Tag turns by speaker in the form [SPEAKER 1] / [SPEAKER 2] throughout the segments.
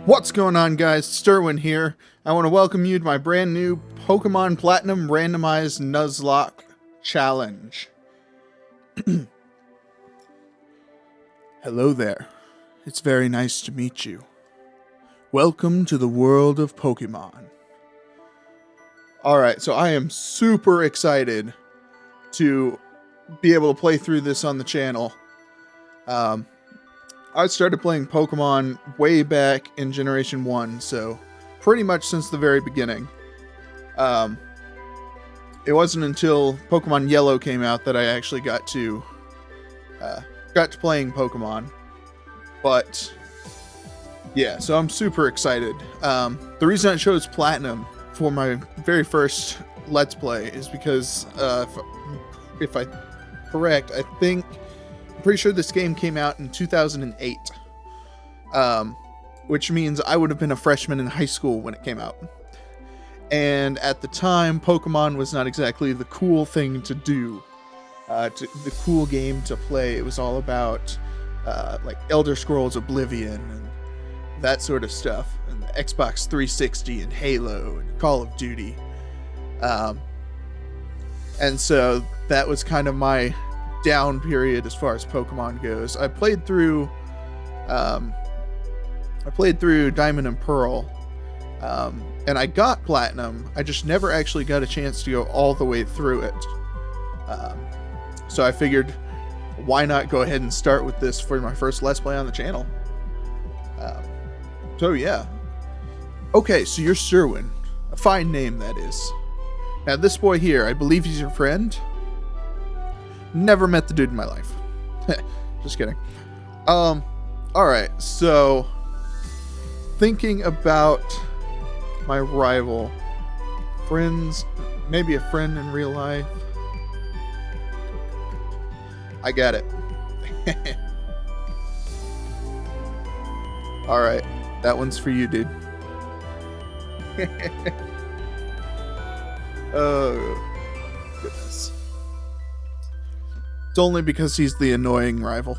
[SPEAKER 1] What's going on, guys? STERWiN here. I want to welcome you to my brand new Pokemon Platinum Randomized Nuzlocke Challenge. Hello there. It's very nice to meet you. Welcome to the world of Pokemon. Alright, so I am super excited to be able to play through this on the channel. I started playing Pokemon way back in Generation 1, so pretty much since the very beginning. It wasn't until Pokemon Yellow came out that I actually got to playing Pokemon. But yeah, so I'm super excited. The reason I chose Platinum for my very first Let's Play is because if I'm correct, I'm pretty sure this game came out in 2008, which means I would have been a freshman in high school when it came out. And at the time, Pokemon was not exactly the cool thing to do, the cool game to play. It was all about like Elder Scrolls Oblivion and that sort of stuff, and the Xbox 360 and Halo and Call of Duty. And so that was kind of my down period as far as Pokemon goes. I played through Diamond and Pearl, and I got Platinum. I just never actually got a chance to go all the way through it. So I figured, why not go ahead and start with this for my first Let's Play on the channel? So yeah. Okay, so you're STERWiN. A fine name, that is. Now this boy here, I believe he's your friend? Never met the dude in my life. Just kidding. Alright, so thinking about my rival. Friends, maybe a friend in real life. I got it. Alright, that one's for you, dude. Oh, goodness. It's only because he's the annoying rival.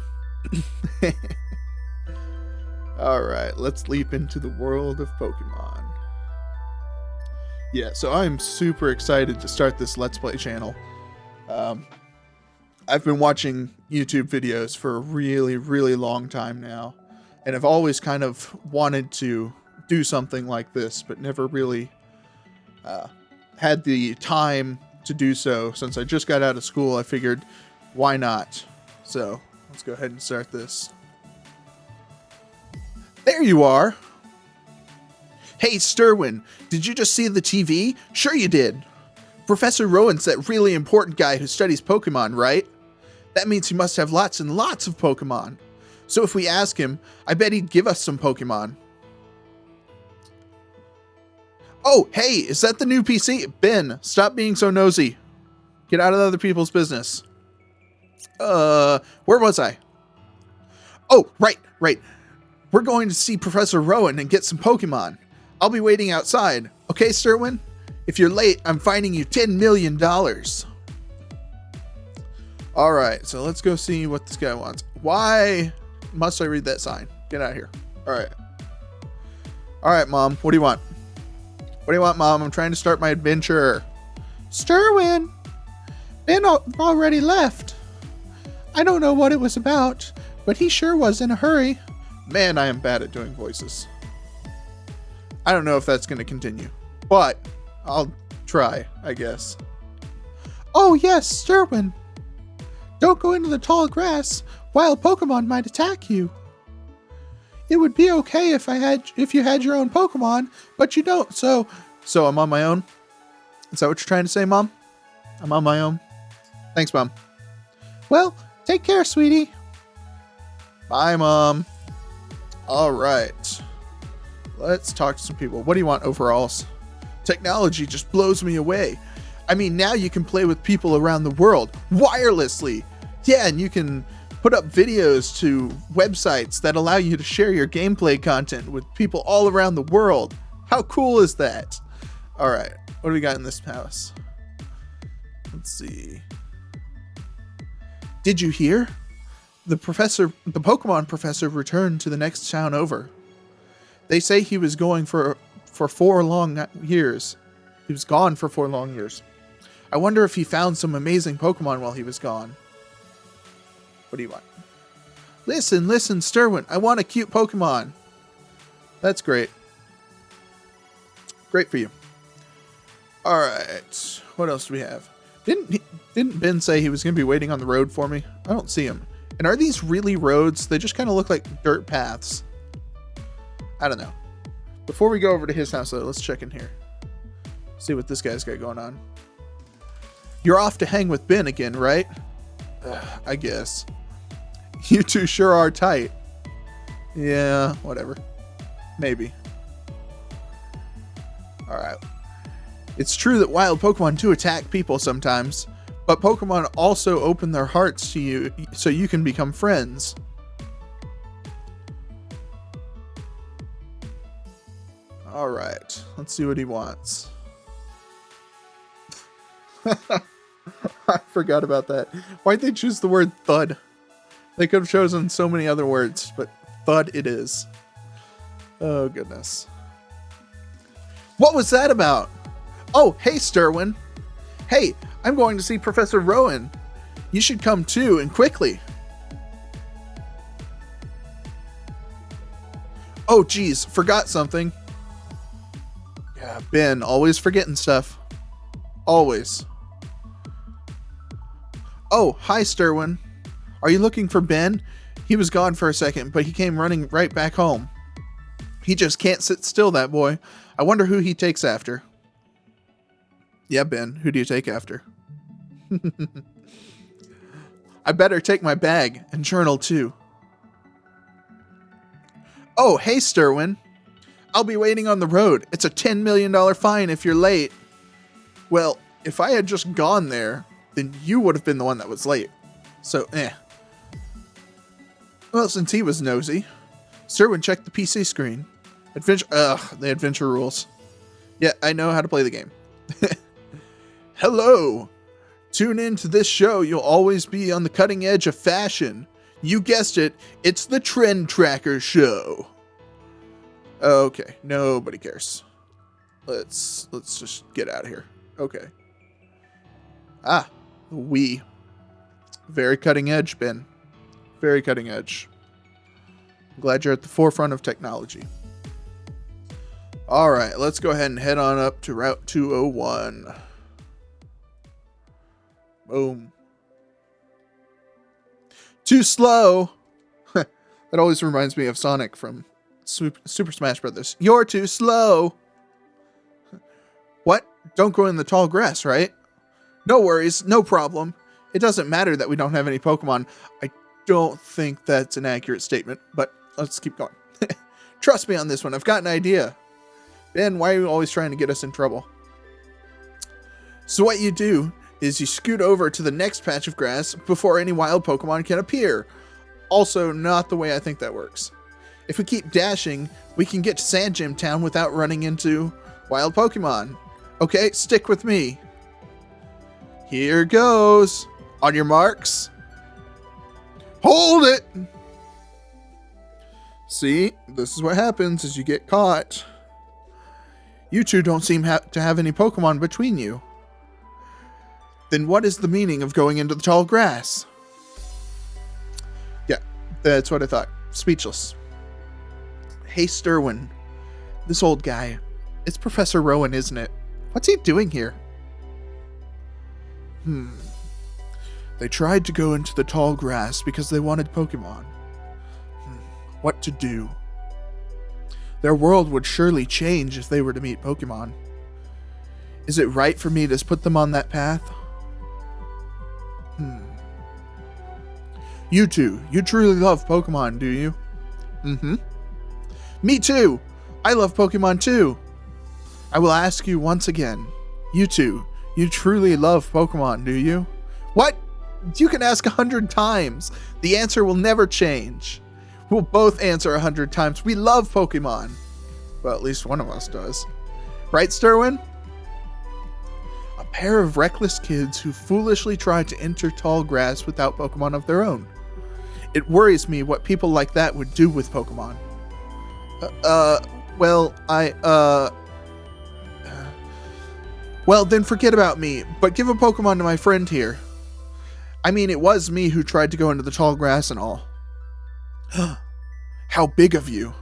[SPEAKER 1] Alright, let's leap into the world of Pokemon. Yeah, so I'm super excited to start this Let's Play channel. I've been watching YouTube videos for a really, really long time now, and I've always kind of wanted to do something like this, but never really had the time to do so. Since I just got out of school, I figured, why not? So let's go ahead and start this. There you are. Hey, STERWiN, did you just see the TV? Sure you did. Professor Rowan's that really important guy who studies Pokemon, right? That means he must have lots and lots of Pokemon. So if we ask him, I bet he'd give us some Pokemon. Oh, hey, is that the new PC? Ben, stop being so nosy. Get out of other people's business. Where was I? Oh, right. We're going to see Professor Rowan and get some Pokemon. I'll be waiting outside. Okay, STERWiN? If you're late, I'm fining you $10 million. Alright, so let's go see what this guy wants. Why must I read that sign? Get out of here. Alright, Mom. What do you want? What do you want, Mom? I'm trying to start my adventure. STERWiN! Ben already left. I don't know what it was about, but he sure was in a hurry. Man, I am bad at doing voices. I don't know if that's going to continue, but I'll try, I guess. Oh yes, STERWiN. Don't go into the tall grass. Wild Pokemon might attack you. It would be okay if you had your own Pokemon, but you don't, so I'm on my own? Is that what you're trying to say, Mom? I'm on my own? Thanks, Mom. Well, take care, sweetie. Bye, Mom. Alright. Let's talk to some people. What do you want, overalls? Technology just blows me away. I mean, now you can play with people around the world wirelessly. Yeah, and you can put up videos to websites that allow you to share your gameplay content with people all around the world. How cool is that? Alright, what do we got in this house? Let's see. Did you hear? The Pokemon professor returned to the next town over. They say he was going for 4 long years. He was gone for 4 long years. I wonder if he found some amazing Pokemon while he was gone. What do you want? Listen, STERWiN. I want a cute Pokemon. That's great. Great for you. Alright. What else do we have? Didn't Ben say he was going to be waiting on the road for me? I don't see him. And are these really roads? They just kind of look like dirt paths. I don't know. Before we go over to his house, though, let's check in here. See what this guy's got going on. You're off to hang with Ben again, right? I guess. You two sure are tight. Yeah, whatever. Maybe. Alright. It's true that wild Pokemon do attack people sometimes, but Pokemon also open their hearts to you so you can become friends. Alright, let's see what he wants. I forgot about that. Why'd they choose the word thud? They could have chosen so many other words, but thud it is. Oh, goodness. What was that about? Oh, hey, STERWiN. Hey, I'm going to see Professor Rowan. You should come too, and quickly. Oh, geez, forgot something. Yeah, Ben, always forgetting stuff. Always. Oh, hi, STERWiN. Are you looking for Ben? He was gone for a second, but he came running right back home. He just can't sit still, that boy. I wonder who he takes after. Yeah, Ben, who do you take after? I better take my bag and journal too. Oh, hey, STERWiN. I'll be waiting on the road. It's a $10 million fine if you're late. Well, if I had just gone there, then you would have been the one that was late. So, Well, since he was nosy, STERWiN checked the PC screen. The adventure rules. Yeah, I know how to play the game. Hello. Tune in to this show. You'll always be on the cutting edge of fashion. You guessed it. It's the Trend Tracker Show. Okay, nobody cares. Let's just get out of here. Okay. Ah, we. Very cutting edge, Ben. Very cutting edge. I'm glad you're at the forefront of technology. All right, let's go ahead and head on up to Route 201. Boom. Too slow. That always reminds me of Sonic from Super Smash Brothers. You're too slow. What? Don't go in the tall grass, right? No worries, no problem. It doesn't matter that we don't have any Pokemon. I don't think that's an accurate statement, but let's keep going. Trust me on this one. I've got an idea. Ben, why are you always trying to get us in trouble? So what you do is you scoot over to the next patch of grass before any wild Pokemon can appear. Also, not the way I think that works. If we keep dashing, we can get to Sand Gym Town without running into wild Pokemon. Okay, stick with me. Here goes. On your marks. Hold it! See, this is what happens as you get caught. You two don't seem to have any Pokemon between you. Then what is the meaning of going into the tall grass? Yeah, that's what I thought. Speechless. Hey, STERWiN. This old guy. It's Professor Rowan, isn't it? What's he doing here? They tried to go into the tall grass because they wanted Pokemon. What to do? Their world would surely change if they were to meet Pokemon. Is it right for me to put them on that path? You two, you truly love Pokemon, do you? Me too! I love Pokemon too! I will ask you once again. You two, you truly love Pokemon, do you? What? You can ask 100 times. The answer will never change. We'll both answer 100 times. We love Pokemon. Well, at least one of us does. Right, STERWiN? A pair of reckless kids who foolishly tried to enter tall grass without Pokemon of their own. It worries me what people like that would do with Pokemon. Well, well, then forget about me, but give a Pokemon to my friend here. I mean, it was me who tried to go into the tall grass and all. How big of you.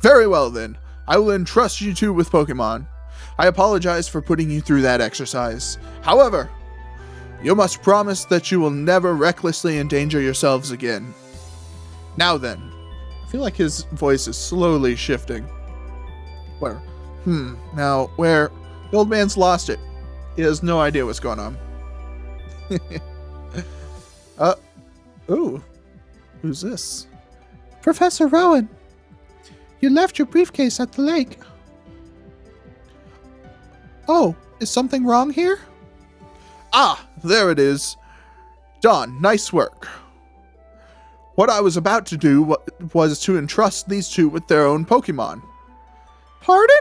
[SPEAKER 1] Very well then, I will entrust you two with Pokemon. I apologize for putting you through that exercise. However, you must promise that you will never recklessly endanger yourselves again. Now then, I feel like his voice is slowly shifting. Where? Now, where? The old man's lost it. He has no idea what's going on. Ooh. Who's this? Professor Rowan. You left your briefcase at the lake. Oh, is something wrong here? Ah, there it is. Done. Nice work. What I was about to do was to entrust these two with their own Pokemon. Pardon?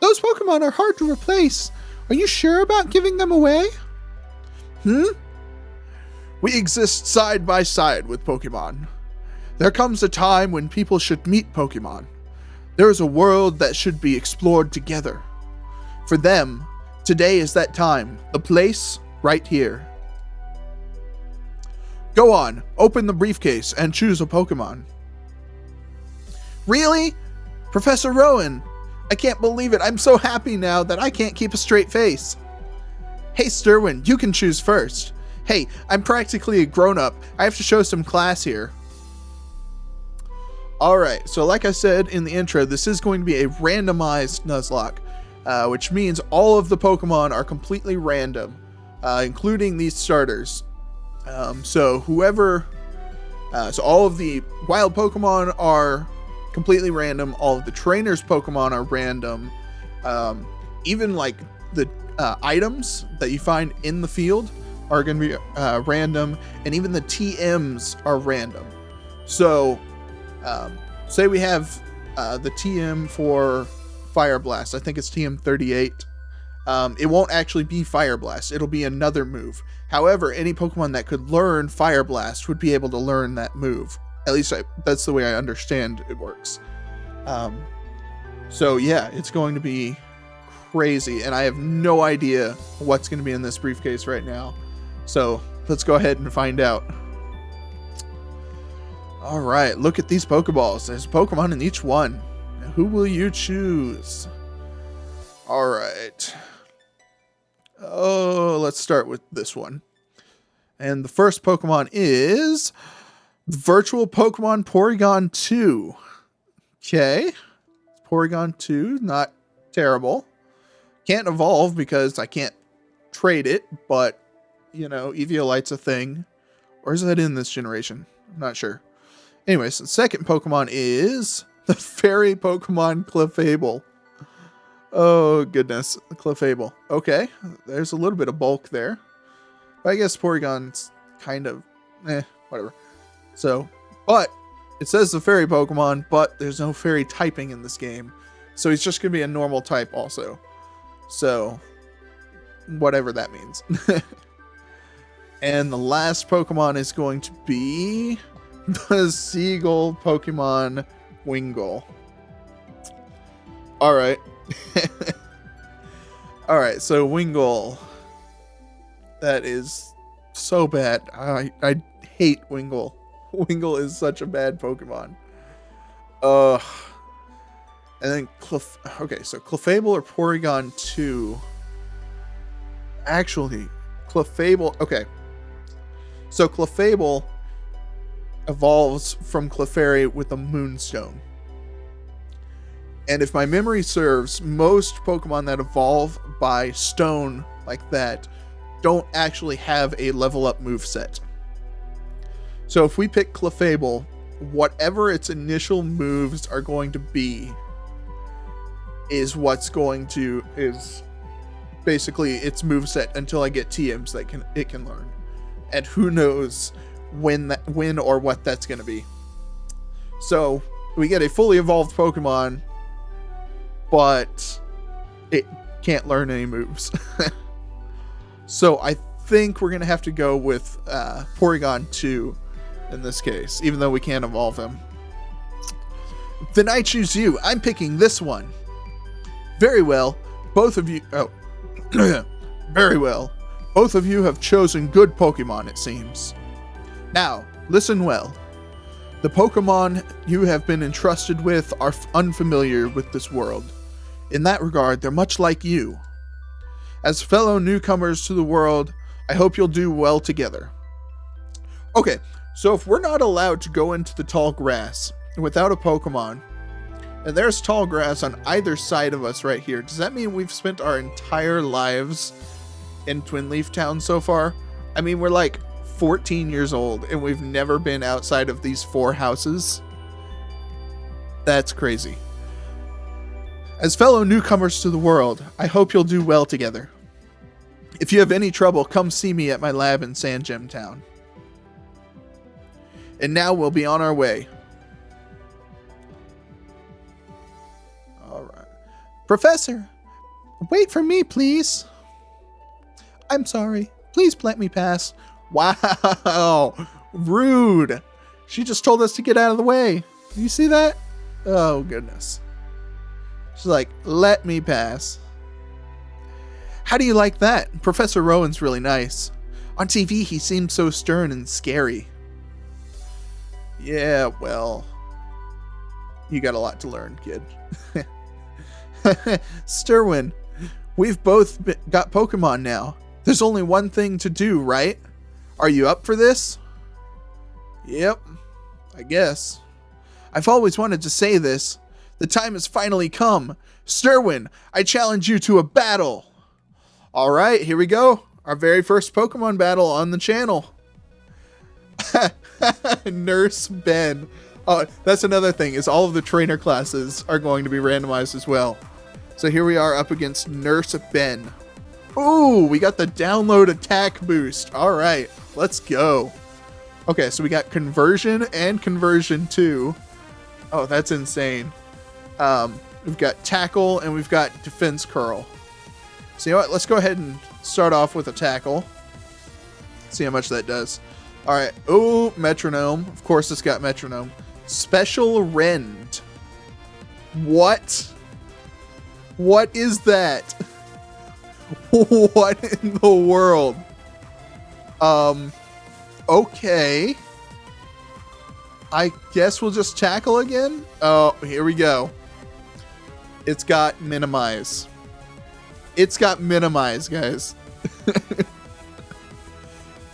[SPEAKER 1] Those Pokemon are hard to replace. Are you sure about giving them away? We exist side by side with Pokemon. There comes a time when people should meet Pokemon. There is a world that should be explored together. For them, today is that time. The place, right here. Go on, open the briefcase and choose a Pokemon. Really? Professor Rowan, I can't believe it. I'm so happy now that I can't keep a straight face. Hey, STERWiN, you can choose first. Hey, I'm practically a grown-up. I have to show some class here. Alright, so like I said in the intro, this is going to be a randomized Nuzlocke, which means all of the Pokemon are completely random, including these starters. So all of the wild Pokemon are completely random. All of the trainers Pokemon are random. Even like the items that you find in the field are going to be random, and even the TMs are random. So say we have the TM for Fire Blast. I think it's TM 38. It won't actually be Fire Blast. It'll be another move. However, any Pokemon that could learn Fire Blast would be able to learn that move. At least that's the way I understand it works. So yeah, it's going to be crazy, and I have no idea what's going to be in this briefcase right now. So let's go ahead and find out. All right, look at these Pokeballs. There's Pokemon in each one. Now, who will you choose? All right. Oh, let's start with this one. And the first Pokemon is the Virtual Pokemon Porygon 2. Okay. Porygon 2, not terrible. Can't evolve because I can't trade it, but, you know, Eviolite's a thing. Or is that in this generation? I'm not sure. Anyways, the second Pokemon is the Fairy Pokemon Clefable. Oh, goodness. Clefable. Okay. There's a little bit of bulk there. But I guess Porygon's kind of, whatever. So, but it says the Fairy Pokemon, but there's no Fairy typing in this game. So he's just going to be a normal type also. So, whatever that means. And the last Pokemon is going to be the Seagull Pokemon Wingull. Alright. Alright, so Wingull. That is so bad. I hate Wingull. Wingull is such a bad Pokemon. And then okay, so Clefable or Porygon 2. Actually, Clefable. Okay. So Clefable evolves from Clefairy with a Moonstone. And if my memory serves, most Pokemon that evolve by stone like that don't actually have a level up moveset. So if we pick Clefable, whatever its initial moves are going to be is basically its moveset until I get TMs that it can learn. And who knows when or what that's going to be. So we get a fully evolved Pokemon, but it can't learn any moves. So I think we're going to have to go with Porygon 2 in this case, even though we can't evolve him. Then I choose you. I'm picking this one. Very well. Both of you... Oh. Very well. Both of you have chosen good Pokemon, it seems. Now, listen well. The Pokemon you have been entrusted with are unfamiliar with this world. In that regard, they're much like you. As fellow newcomers to the world, I hope you'll do well together. Okay, so if we're not allowed to go into the tall grass without a Pokemon, and there's tall grass on either side of us right here, does that mean we've spent our entire lives in Twin Leaf Town so far? I mean, we're like 14 years old and we've never been outside of these 4 houses. That's crazy. As fellow newcomers to the world, I hope you'll do well together. If you have any trouble, come see me at my lab in Sand Gem Town. And now we'll be on our way. All right. Professor, wait for me, please. I'm sorry. Please let me pass. Wow. Rude. She just told us to get out of the way. You see that? Oh, goodness. She's like, let me pass. How do you like that? Professor Rowan's really nice. On TV, he seems so stern and scary. Yeah, well, you got a lot to learn, kid. STERWiN, we've both got Pokemon now. There's only one thing to do, right? Are you up for this? Yep, I guess. I've always wanted to say this. The time has finally come. STERWiN, I challenge you to a battle. All right, here we go. Our very first Pokemon battle on the channel. Nurse Ben. Oh, that's another thing, is all of the trainer classes are going to be randomized as well. So here we are up against Nurse Ben. Ooh, we got the download attack boost. All right, let's go. Okay, so we got conversion and conversion 2. Oh, that's insane. We've got tackle and we've got defense curl. So you know what? Let's go ahead and start off with a tackle. See how much that does. All right. Oh, metronome. Of course, it's got metronome. Special rend. What? What is that? What in the world? Okay. I guess we'll just tackle again. Oh, here we go. It's got minimize. It's got minimize, guys.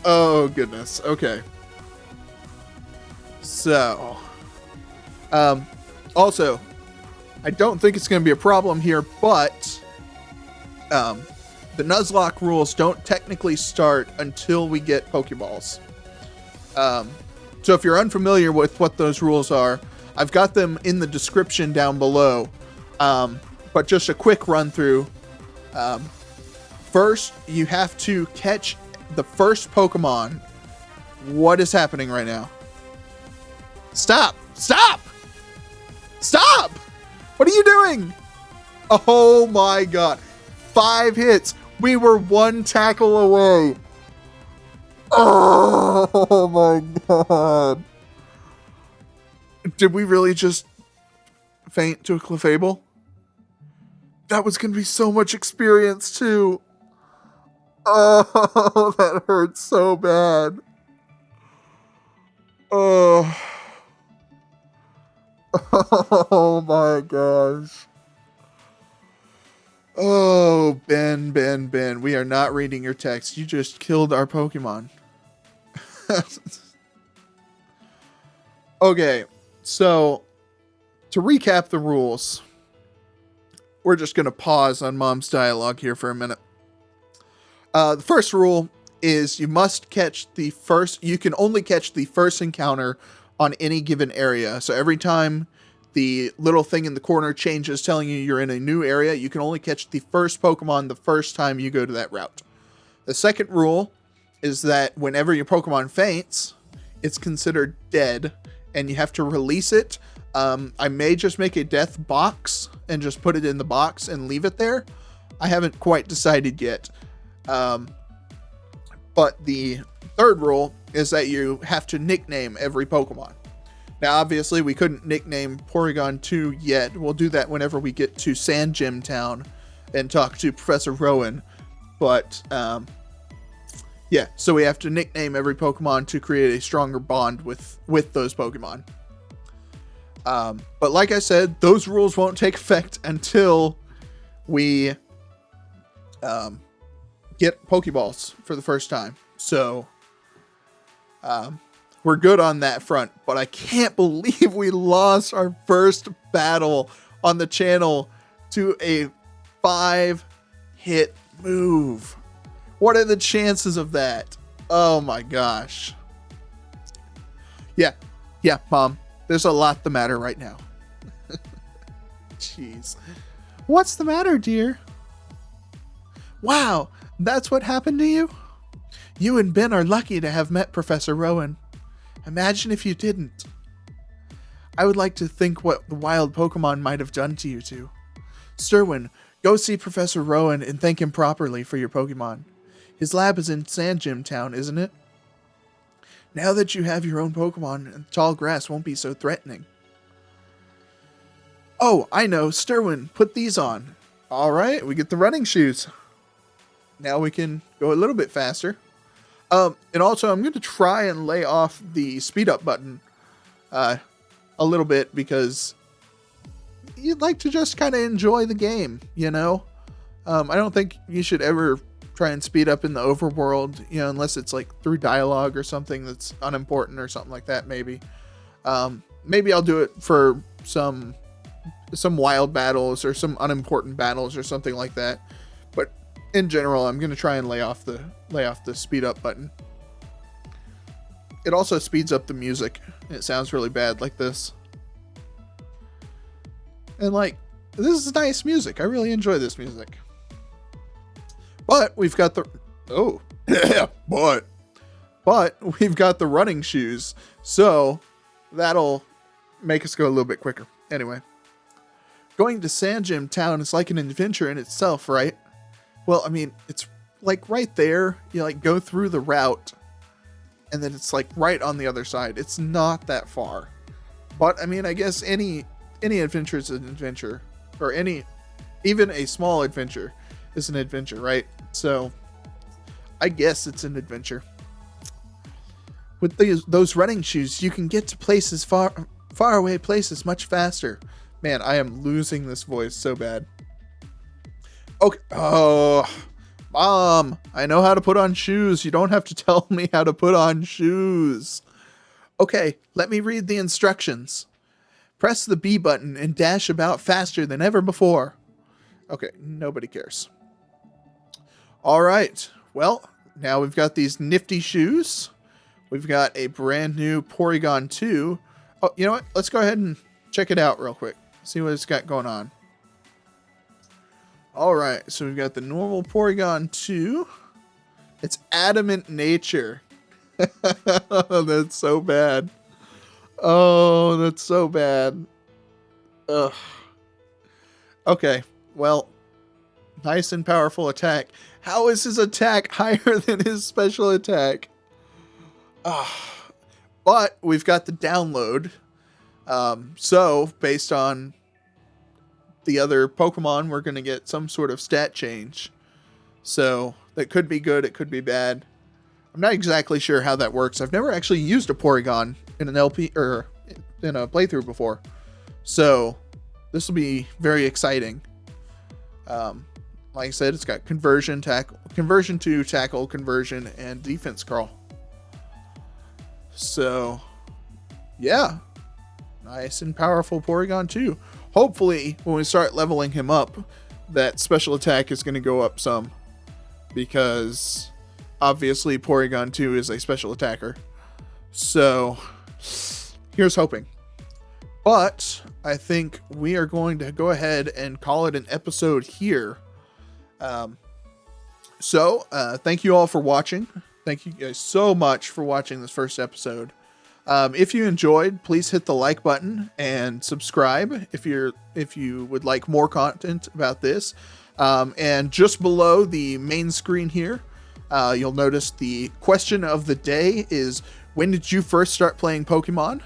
[SPEAKER 1] Oh, goodness. Okay. So, also, I don't think it's going to be a problem here, but the Nuzlocke rules don't technically start until we get Pokeballs. So if you're unfamiliar with what those rules are, I've got them in the description down below. But just a quick run through. First, you have to catch the first Pokemon. What is happening right now? Stop! Stop! Stop! What are you doing? Oh my god. 5 hits. We were 1 tackle away. Oh my god. Did we really just faint to a Clefable? That was going to be so much experience too. Oh, that hurts so bad. Oh. Oh my gosh. Oh, Ben, we are not reading your text. You just killed our Pokemon. Okay, so to recap the rules, we're just going to pause on Mom's dialogue here for a minute. The first rule is you must catch the first, you can only catch the first encounter on any given area. So every time the little thing in the corner changes telling you you're in a new area, you can only catch the first Pokemon the first time you go to that route. The second rule is that whenever your Pokemon faints, it's considered dead and you have to release it. I may just make a death box and just put it in the box and leave it there. I haven't quite decided yet. But the third rule is that you have to nickname every Pokemon. Now, obviously, we couldn't nickname Porygon 2 yet. We'll do that whenever we get to Sand Gym Town and talk to Professor Rowan. But, yeah, so we have to nickname every Pokemon to create a stronger bond with those Pokemon. But like I said, those rules won't take effect until we get Pokeballs for the first time. So, we're good on that front, but I can't believe we lost our first battle on the channel to a 5-hit move. What are the chances of that? Oh my gosh. Yeah, Mom, there's a lot the matter right now. Jeez. What's the matter, dear? Wow, that's what happened to you? You and Ben are lucky to have met Professor Rowan. Imagine if you didn't. I would like to think what the wild Pokemon might have done to you two. STERWiN, go see Professor Rowan and thank him properly for your Pokemon. His lab is in Sand Gym Town, isn't it? Now that you have your own Pokemon, tall grass won't be so threatening. Oh, I know. STERWiN, put these on. Alright, we get the running shoes. Now we can go a little bit faster. And also, I'm going to try and lay off the speed up button a little bit because you'd like to just kind of enjoy the game, you know? I don't think you should ever try and speed up in the overworld, you know, unless it's like through dialogue or something that's unimportant or something like that, maybe. Maybe I'll do it for some wild battles or some unimportant battles or something like that. But in general, I'm going to try and lay off the speed up button. It also speeds up the music. It sounds really bad like this. And like, this is nice music. I really enjoy this music. But we've got the, oh, yeah, but we've got the running shoes. So that'll make us go a little bit quicker. Anyway, going to Sand Gym Town is like an adventure in itself, right? Well, I mean, it's like right there. You like go through the route and then it's like right on the other side. It's not that far. But I mean, I guess any adventure is an adventure, or even a small adventure is an adventure, right? So I guess it's an adventure. With those running shoes, you can get to places far away places much faster. Man, I am losing this voice so bad. Okay. Oh, Mom, I know how to put on shoes. You don't have to tell me how to put on shoes. Okay, let me read the instructions. Press the B button and dash about faster than ever before. Okay, nobody cares. All right. Well, now we've got these nifty shoes. We've got a brand new Porygon 2. Oh, you know what? Let's go ahead and check it out real quick. See what it's got going on. All right. So we've got the normal Porygon 2. It's Adamant Nature. That's so bad. Oh, that's so bad. Ugh. Okay. Well, nice and powerful attack. How is his attack higher than his special attack? But we've got the download. So, based on the other Pokemon, we're going to get some sort of stat change. So, that could be good, it could be bad. I'm not exactly sure how that works. I've never actually used a Porygon in an LP or in a playthrough before. So, this will be very exciting. Like I said, it's got conversion to tackle, conversion, and defense crawl. So, yeah. Nice and powerful Porygon 2. Hopefully, when we start leveling him up, that special attack is going to go up some. Because, obviously, Porygon 2 is a special attacker. So, here's hoping. But, I think we are going to go ahead and call it an episode here. Thank you all for watching. Thank you guys so much for watching this first episode. If you enjoyed, please hit the like button and subscribe if you would like more content about this. And just below the main screen here, you'll notice the question of the day is, when did you first start playing Pokemon?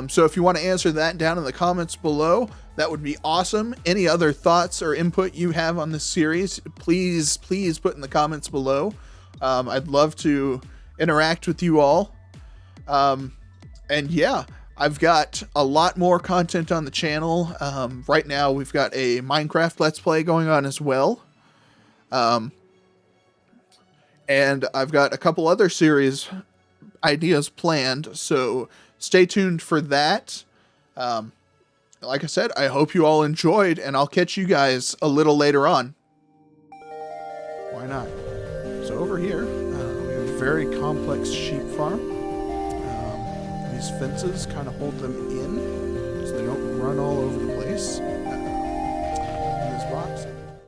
[SPEAKER 1] So if you want to answer that down in the comments below, that would be awesome. Any other thoughts or input you have on this series, please put in the comments below. I'd love to interact with you all. And yeah, I've got a lot more content on the channel. Right now we've got a Minecraft Let's Play going on as well. And I've got a couple other series ideas planned, so stay tuned for that. Like I said, I hope you all enjoyed, and I'll catch you guys a little later on. Why not? So over here, we have a very complex sheep farm. These fences kind of hold them in so they don't run all over the place.